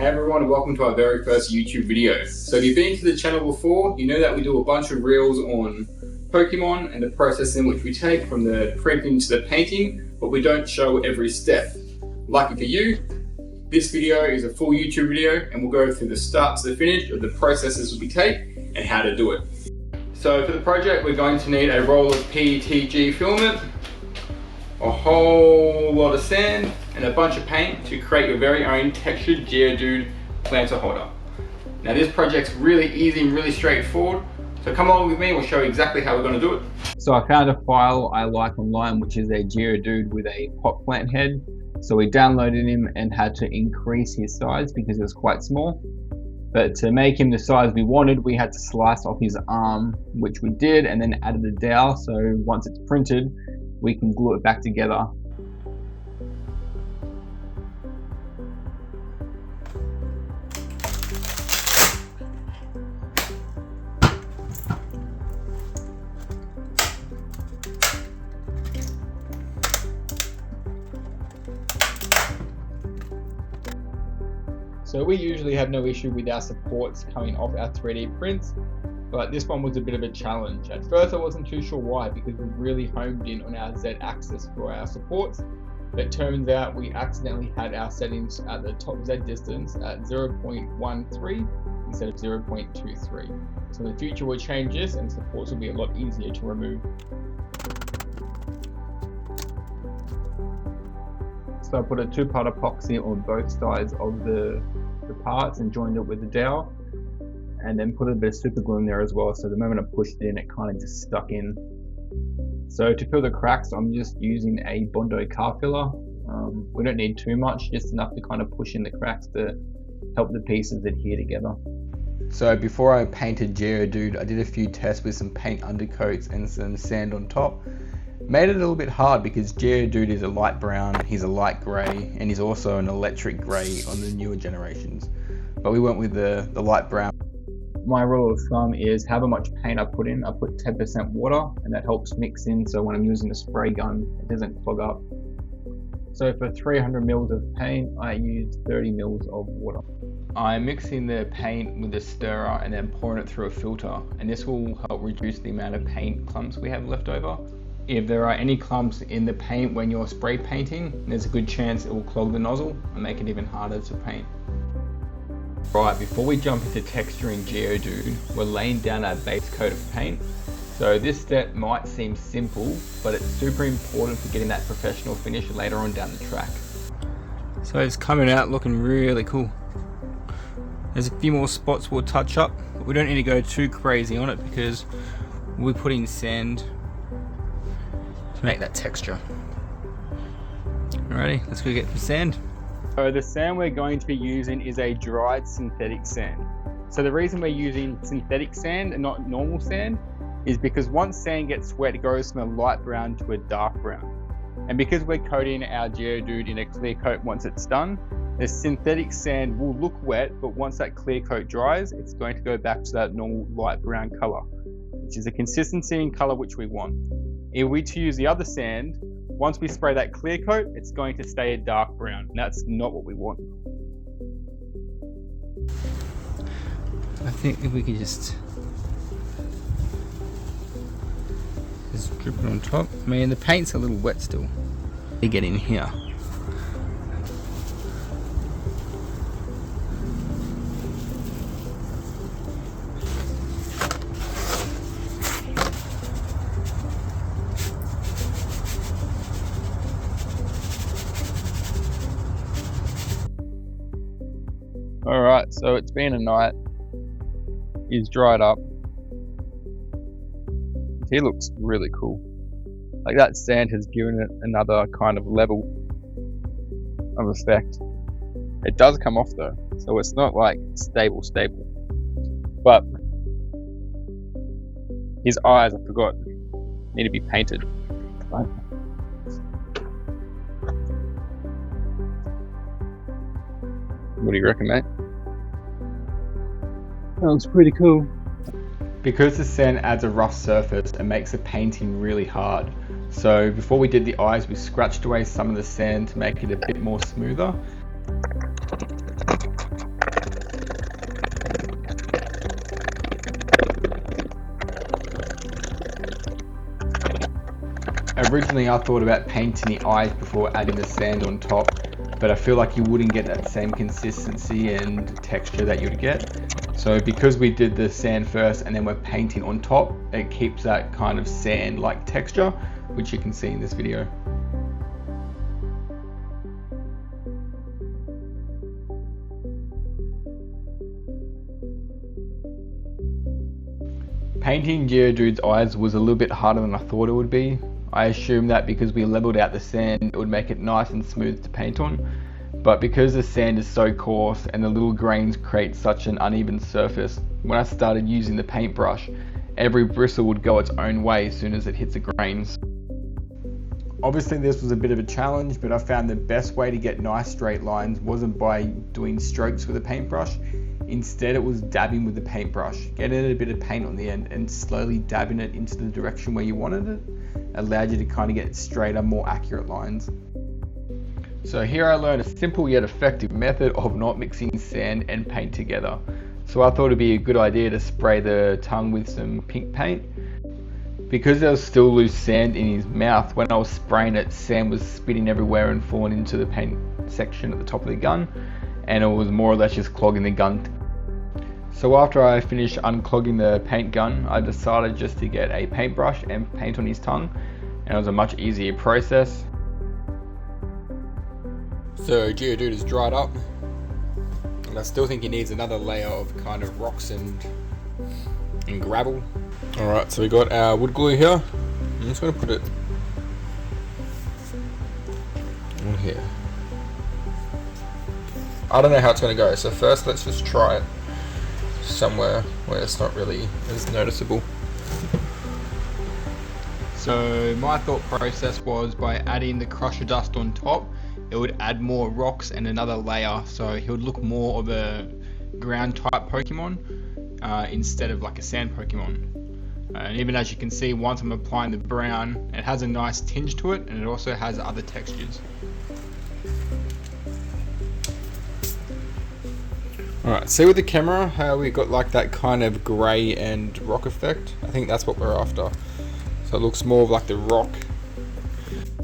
Hey everyone, and welcome to our very first YouTube video. So if you've been to the channel before, you know that we do a bunch of reels on Pokemon and the process in which we take from the printing to the painting, but we don't show every step. Lucky for you, this video is a full YouTube video and we'll go through the start to the finish of the processes we take and how to do it. So for the project, we're going to need a roll of PETG filament, a whole lot of sand, and a bunch of paint to create your very own textured Geodude planter holder. Now this project's really easy and really straightforward, so come along with me, we'll show you exactly how we're going to do it. So I found a file I like online, which is a Geodude with a pot plant head. So we downloaded him and had to increase his size because it was quite small. But to make him the size we wanted, we had to slice off his arm, which we did, and then added a dowel. So once it's printed, we can glue it back together. So we usually have no issue with our supports coming off our 3D prints, but this one was a bit of a challenge. At first I wasn't too sure why, because we really homed in on our Z axis for our supports, but it turns out we accidentally had our settings at the top Z distance at 0.13 instead of 0.23. So in the future we'll change this and supports will be a lot easier to remove. So I put a 2-part epoxy on both sides of the parts and joined it with the dowel, and then put a bit of super glue in there as well, so the moment I pushed it in, it kind of just stuck in. So to fill the cracks, I'm just using a Bondo car filler. We don't need too much, just enough to kind of push in the cracks to help the pieces adhere together. So before I painted Geodude, I did a few tests with some paint undercoats and some sand on top. Made it a little bit hard because Geodude is a light brown, he's a light grey, and he's also an electric grey on the newer generations. But we went with the light brown. My rule of thumb is however much paint I put in, I put 10% water, and that helps mix in so when I'm using a spray gun, it doesn't clog up. So for 300 mils of paint, I used 30 mils of water. I'm mixing the paint with a stirrer and then pouring it through a filter, and this will help reduce the amount of paint clumps we have left over. If there are any clumps in the paint when you're spray painting, there's a good chance it will clog the nozzle and make it even harder to paint. Right, before we jump into texturing Geodude, we're laying down our base coat of paint. So this step might seem simple, but it's super important for getting that professional finish later on down the track. So it's coming out looking really cool. There's a few more spots we'll touch up, but we don't need to go too crazy on it because we'll be putting sand to make that texture. Alrighty, let's go get some sand. So the sand we're going to be using is a dried synthetic sand. So the reason we're using synthetic sand and not normal sand is because once sand gets wet, it goes from a light brown to a dark brown. And because we're coating our Geodude in a clear coat once it's done, the synthetic sand will look wet, but once that clear coat dries, it's going to go back to that normal light brown color, which is a consistency in color which we want. If we to use the other sand, once we spray that clear coat, it's going to stay a dark brown, and that's not what we want. I think if we could just drip it on top. I mean, the paint's a little wet still. You get in here. Alright, so it's been a night. He's dried up. He looks really cool. Like that sand has given it another kind of level of effect. It does come off though, so it's not like stable. But his eyes, I forgot, need to be painted. Right. What do you reckon, mate? That looks pretty cool. Because the sand adds a rough surface, it makes the painting really hard. So before we did the eyes, we scratched away some of the sand to make it a bit more smoother. Originally I thought about painting the eyes before adding the sand on top, but I feel like you wouldn't get that same consistency and texture that you'd get. So because we did the sand first and then we're painting on top, it keeps that kind of sand-like texture, which you can see in this video. Painting Geodude's eyes was a little bit harder than I thought it would be. I assumed that because we leveled out the sand, it would make it nice and smooth to paint on. But because the sand is so coarse and the little grains create such an uneven surface, when I started using the paintbrush, every bristle would go its own way as soon as it hits the grains. Obviously this was a bit of a challenge, but I found the best way to get nice straight lines wasn't by doing strokes with a paintbrush. Instead it was dabbing with the paintbrush, getting a bit of paint on the end and slowly dabbing it into the direction where you wanted it, allowed you to kind of get straighter, more accurate lines. So here I learned a simple yet effective method of not mixing sand and paint together. So I thought it'd be a good idea to spray the tongue with some pink paint. Because there was still loose sand in his mouth, when I was spraying it, sand was spitting everywhere and falling into the paint section at the top of the gun, and it was more or less just clogging the gun. So after I finished unclogging the paint gun, I decided just to get a paintbrush and paint on his tongue, and it was a much easier process. So Geodude is dried up, and I still think he needs another layer of kind of rocks and gravel. Alright, so we got our wood glue here. I'm just going to put it on here. I don't know how it's going to go, so first let's just try it somewhere where it's not really as noticeable. So my thought process was by adding the crusher dust on top, it would add more rocks and another layer, so he would look more of a ground type Pokemon instead of like a sand Pokemon. And even as you can see, once I'm applying the brown, it has a nice tinge to it, and it also has other textures. Alright, see with the camera how we got like that kind of grey and rock effect? I think that's what we're after. So it looks more of like the rock.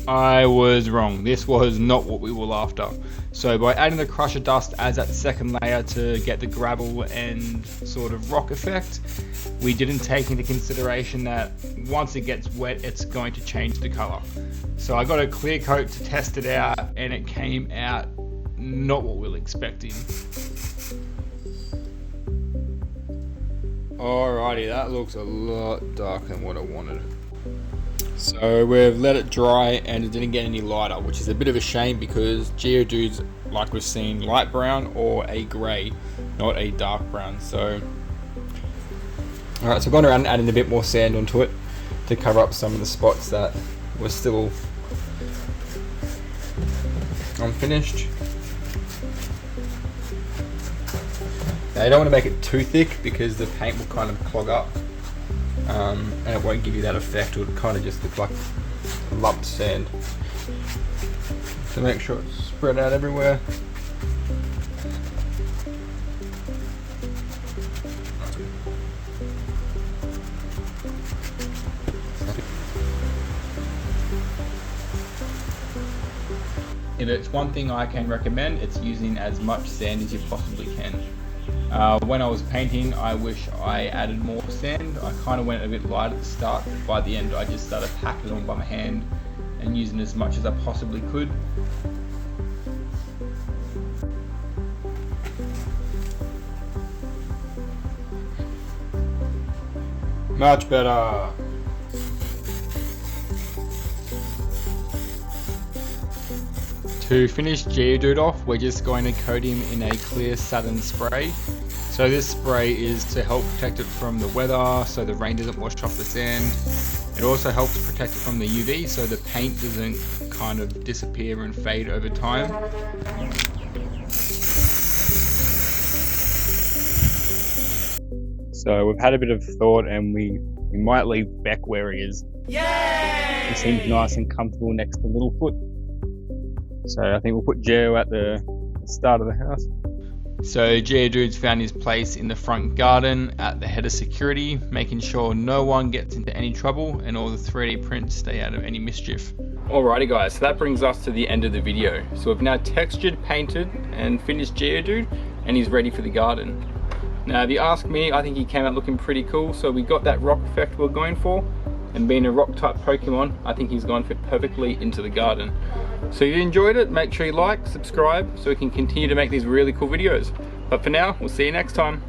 I was wrong, this was not what we were after. So by adding the crusher dust as that second layer to get the gravel and sort of rock effect, we didn't take into consideration that once it gets wet it's going to change the colour. So I got a clear coat to test it out and it came out not what we were expecting. Alrighty, that looks a lot darker than what I wanted. So we've let it dry and it didn't get any lighter, which is a bit of a shame because Geodude's, like we've seen, light brown or a grey, not a dark brown. So alright, so I've gone around and adding a bit more sand onto it to cover up some of the spots that were still unfinished. Now you don't want to make it too thick because the paint will kind of clog up and it won't give you that effect. It will kind of just look like lumped sand. So make sure it's spread out everywhere. If it's one thing I can recommend, it's using as much sand as you possibly can. When I was painting, I wish I added more sand. I kind of went a bit light at the start, but by the end I just started packing it on by my hand and using as much as I possibly could. Much better. To finish Geodude off, we're just going to coat him in a clear satin spray. So this spray is to help protect it from the weather, so the rain doesn't wash off the sand. It also helps protect it from the UV, so the paint doesn't kind of disappear and fade over time. So we've had a bit of thought and we might leave Beck where he is. Yay! He seems nice and comfortable next to Littlefoot. So I think we'll put Geo at the start of the house. So Geodude's found his place in the front garden at the head of security, making sure no one gets into any trouble and all the 3D prints stay out of any mischief. Alrighty guys, so that brings us to the end of the video. So we've now textured, painted and finished Geodude, and he's ready for the garden. Now if you ask me, I think he came out looking pretty cool. So we got that rock effect we're going for, and being a rock type Pokemon, I think he's going to fit perfectly into the garden. So if you enjoyed it, make sure you like, subscribe, so we can continue to make these really cool videos. But for now, we'll see you next time.